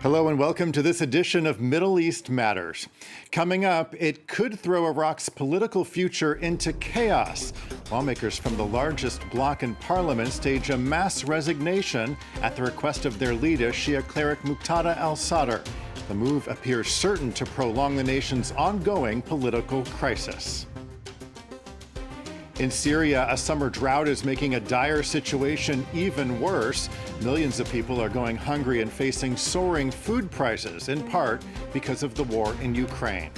Hello and welcome to this edition of Middle East Matters. Coming up, it could throw Iraq's political future into chaos. Lawmakers from the largest bloc in parliament stage a mass resignation at the request of their leader, Shiite cleric Moqtada al-Sadr. The move appears certain to prolong the nation's ongoing political crisis. In Syria, a summer drought is making a dire situation even worse. Millions of people are going hungry and facing soaring food prices, in part because of the war in Ukraine.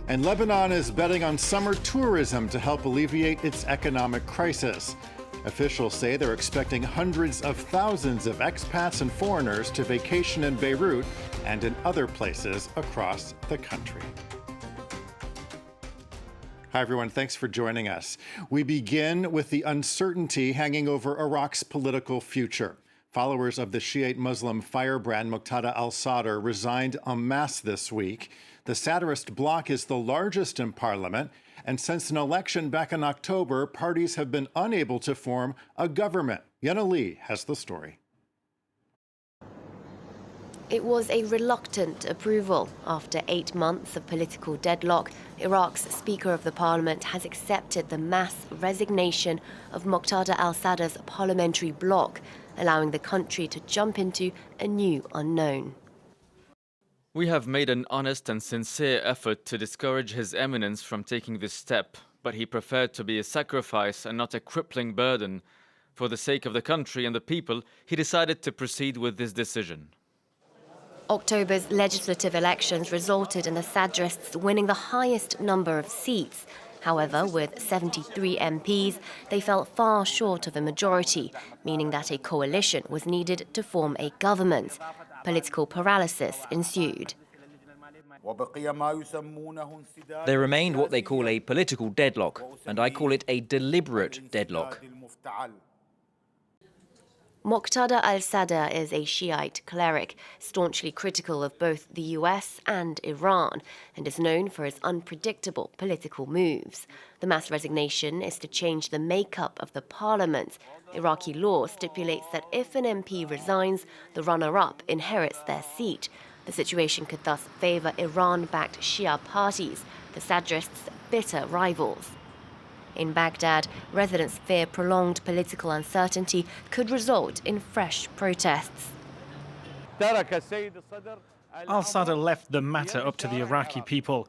And Lebanon is betting on summer tourism to help alleviate its economic crisis. Officials say they're expecting hundreds of thousands of expats and foreigners to vacation in Beirut and in other places across the country. Hi, everyone. Thanks for joining us. We begin with the uncertainty hanging over Iraq's political future. Followers of the Shiite Muslim firebrand Moqtada al-Sadr resigned en masse this week. The Sadrist bloc is the largest in parliament, and since an election back in October, parties have been unable to form a government. Yana Lee has the story. It was a reluctant approval. After 8 months of political deadlock, Iraq's Speaker of the Parliament has accepted the mass resignation of Moqtada al-Sadr's parliamentary bloc, allowing the country to jump into a new unknown. We have made an honest and sincere effort to discourage His Eminence from taking this step, but he preferred to be a sacrifice and not a crippling burden. For the sake of the country and the people, he decided to proceed with this decision. October's legislative elections resulted in the Sadrists winning the highest number of seats. However, with 73 MPs, they fell far short of a majority, meaning that a coalition was needed to form a government. Political paralysis ensued. There remained what they call a political deadlock, and I call it a deliberate deadlock. Moqtada al-Sadr is a Shiite cleric, staunchly critical of both the US and Iran, and is known for his unpredictable political moves. The mass resignation is to change the makeup of the parliament. Iraqi law stipulates that if an MP resigns, the runner-up inherits their seat. The situation could thus favor Iran-backed Shia parties, the Sadrists' bitter rivals. In Baghdad, residents fear prolonged political uncertainty could result in fresh protests. Al-Sadr left the matter up to the Iraqi people.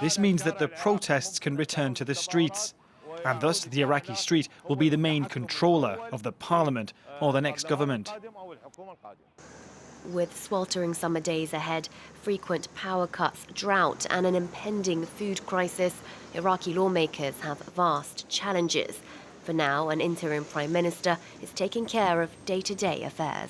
This means that the protests can return to the streets, and thus the Iraqi street will be the main controller of the parliament or the next government. With sweltering summer days ahead, frequent power cuts, drought and an impending food crisis, Iraqi lawmakers have vast challenges. For now, an interim prime minister is taking care of day-to-day affairs.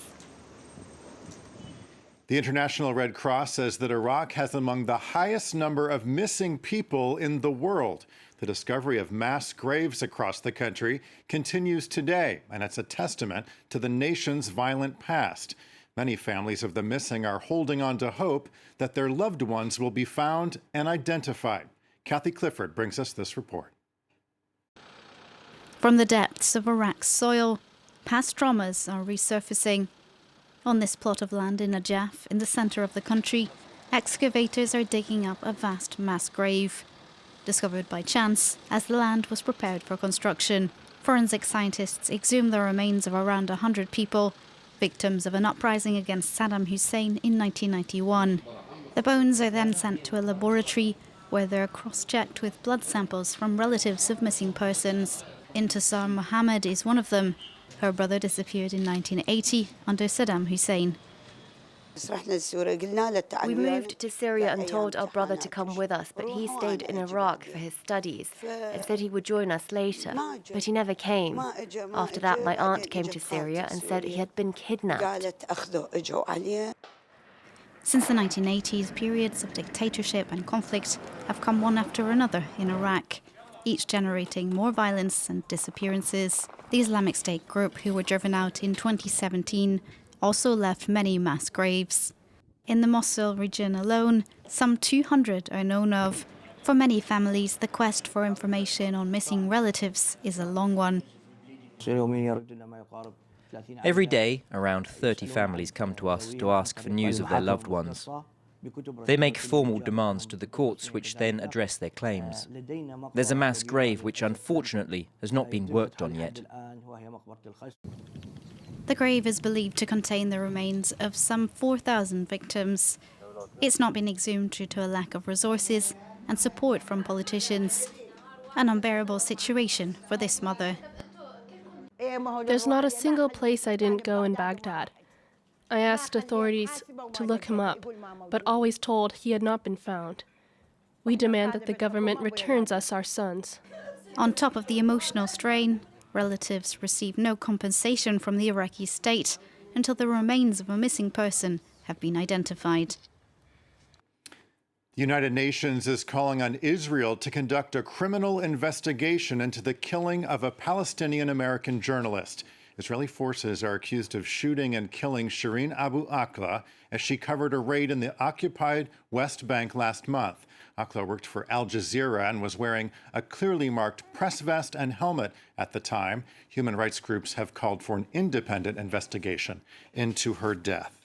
The International Red Cross says that Iraq has among the highest number of missing people in the world. The discovery of mass graves across the country continues today, and it's a testament to the nation's violent past. Many families of the missing are holding on to hope that their loved ones will be found and identified. Kathy Clifford brings us this report. From the depths of Iraq's soil, past traumas are resurfacing. On this plot of land in Najaf, in the centre of the country, excavators are digging up a vast mass grave. Discovered by chance, as the land was prepared for construction, forensic scientists exhumed the remains of around 100 people, victims of an uprising against Saddam Hussein in 1991. The bones are then sent to a laboratory where they're cross-checked with blood samples from relatives of missing persons. Intisar Mohammed is one of them. Her brother disappeared in 1980 under Saddam Hussein. We moved to Syria and told our brother to come with us, but he stayed in Iraq for his studies and said he would join us later, but he never came. After that, my aunt came to Syria and said he had been kidnapped. Since the 1980s, periods of dictatorship and conflict have come one after another in Iraq, each generating more violence and disappearances. The Islamic State group, who were driven out in 2017, also left many mass graves. In the Mosul region alone, some 200 are known of. For many families, the quest for information on missing relatives is a long one. Every day, around 30 families come to us to ask for news of their loved ones. They make formal demands to the courts, which then address their claims. There's a mass grave which unfortunately has not been worked on yet. The grave is believed to contain the remains of some 4,000 victims. It's not been exhumed due to a lack of resources and support from politicians. An unbearable situation for this mother. There's not a single place I didn't go in Baghdad. I asked authorities to look him up, but always told he had not been found. We demand that the government returns us our sons. On top of the emotional strain, relatives receive no compensation from the Iraqi state until the remains of a missing person have been identified. The United Nations is calling on Israel to conduct a criminal investigation into the killing of a Palestinian-American journalist. Israeli forces are accused of shooting and killing Shireen Abu Akleh as she covered a raid in the occupied West Bank last month. Akleh worked for Al Jazeera and was wearing a clearly marked press vest and helmet at the time. Human rights groups have called for an independent investigation into her death.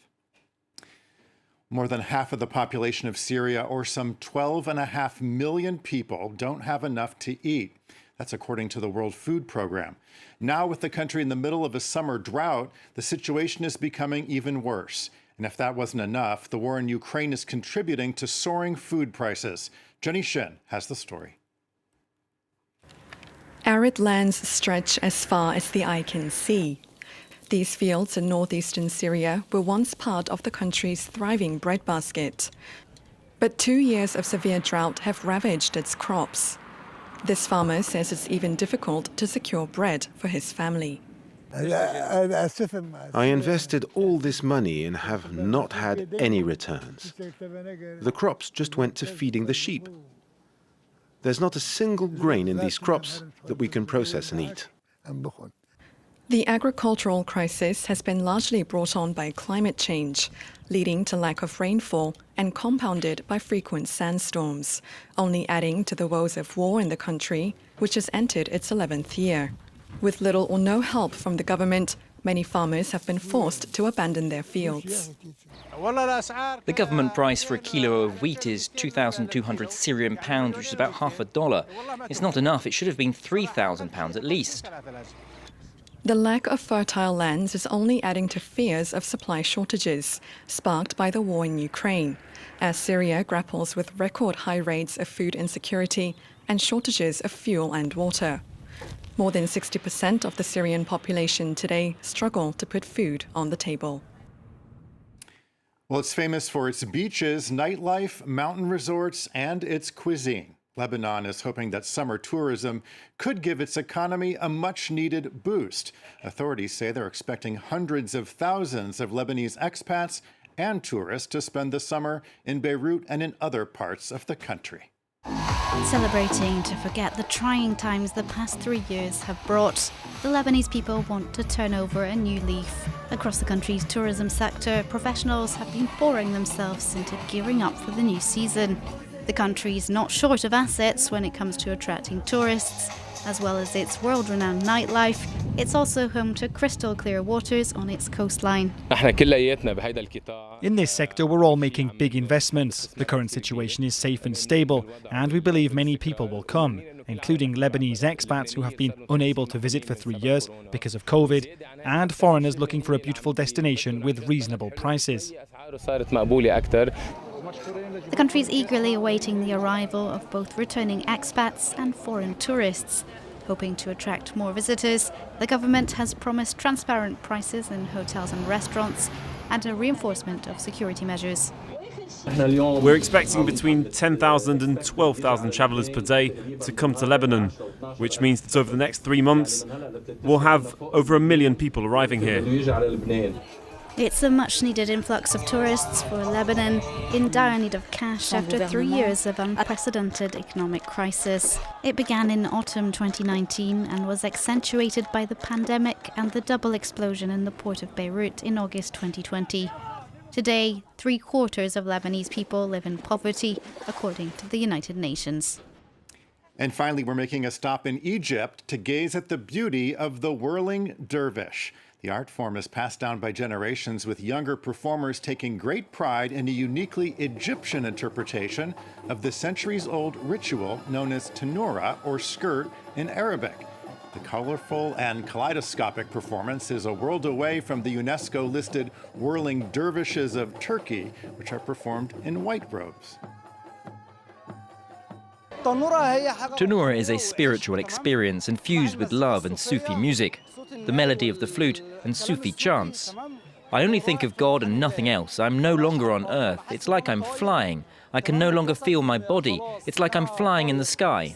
More than half of the population of Syria, or some 12.5 million people, don't have enough to eat. That's according to the World Food Program. Now, with the country in the middle of a summer drought, the situation is becoming even worse. And if that wasn't enough, the war in Ukraine is contributing to soaring food prices. Jenny Shin has the story. Arid lands stretch as far as the eye can see. These fields in northeastern Syria were once part of the country's thriving breadbasket. But 2 years of severe drought have ravaged its crops. This farmer says it's even difficult to secure bread for his family. I invested all this money and have not had any returns. The crops just went to feeding the sheep. There's not a single grain in these crops that we can process and eat. The agricultural crisis has been largely brought on by climate change, leading to lack of rainfall and compounded by frequent sandstorms, only adding to the woes of war in the country, which has entered its 11th year. With little or no help from the government, many farmers have been forced to abandon their fields. The government price for a kilo of wheat is 2,200 Syrian pounds, which is about $0.50. It's not enough. It should have been 3,000 pounds at least. The lack of fertile lands is only adding to fears of supply shortages, sparked by the war in Ukraine, as Syria grapples with record high rates of food insecurity and shortages of fuel and water. More than 60% of the Syrian population today struggle to put food on the table. Well, it's famous for its beaches, nightlife, mountain resorts, and its cuisine. Lebanon is hoping that summer tourism could give its economy a much-needed boost. Authorities say they're expecting hundreds of thousands of Lebanese expats and tourists to spend the summer in Beirut and in other parts of the country. Celebrating to forget the trying times the past 3 years have brought, the Lebanese people want to turn over a new leaf. Across the country's tourism sector, professionals have been pouring themselves into gearing up for the new season. The country is not short of assets when it comes to attracting tourists. As well as its world-renowned nightlife, it's also home to crystal-clear waters on its coastline. In this sector, we're all making big investments. The current situation is safe and stable, and we believe many people will come, including Lebanese expats who have been unable to visit for 3 years because of COVID, and foreigners looking for a beautiful destination with reasonable prices. The country is eagerly awaiting the arrival of both returning expats and foreign tourists. Hoping to attract more visitors, the government has promised transparent prices in hotels and restaurants and a reinforcement of security measures. We're expecting between 10,000 and 12,000 travellers per day to come to Lebanon, which means that over the next 3 months, we'll have over 1 million people arriving here. It's a much-needed influx of tourists for Lebanon, in dire need of cash after 3 years of unprecedented economic crisis. It began in autumn 2019 and was accentuated by the pandemic and the double explosion in the port of Beirut in August 2020. Today, 3/4 of Lebanese people live in poverty, according to the United Nations. And finally, we're making a stop in Egypt to gaze at the beauty of the whirling dervish. The art form is passed down by generations, with younger performers taking great pride in a uniquely Egyptian interpretation of the centuries-old ritual known as tanura, or skirt in Arabic. The colorful and kaleidoscopic performance is a world away from the UNESCO-listed whirling dervishes of Turkey, which are performed in white robes. Tanura is a spiritual experience infused with love and Sufi music, the melody of the flute and Sufi chants. I only think of God and nothing else. I'm no longer on earth. It's like I'm flying. I can no longer feel my body. It's like I'm flying in the sky.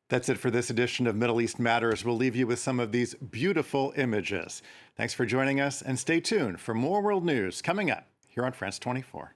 That's it for this edition of Middle East Matters. We'll leave you with some of these beautiful images. Thanks for joining us, and stay tuned for more world news coming up here on France 24.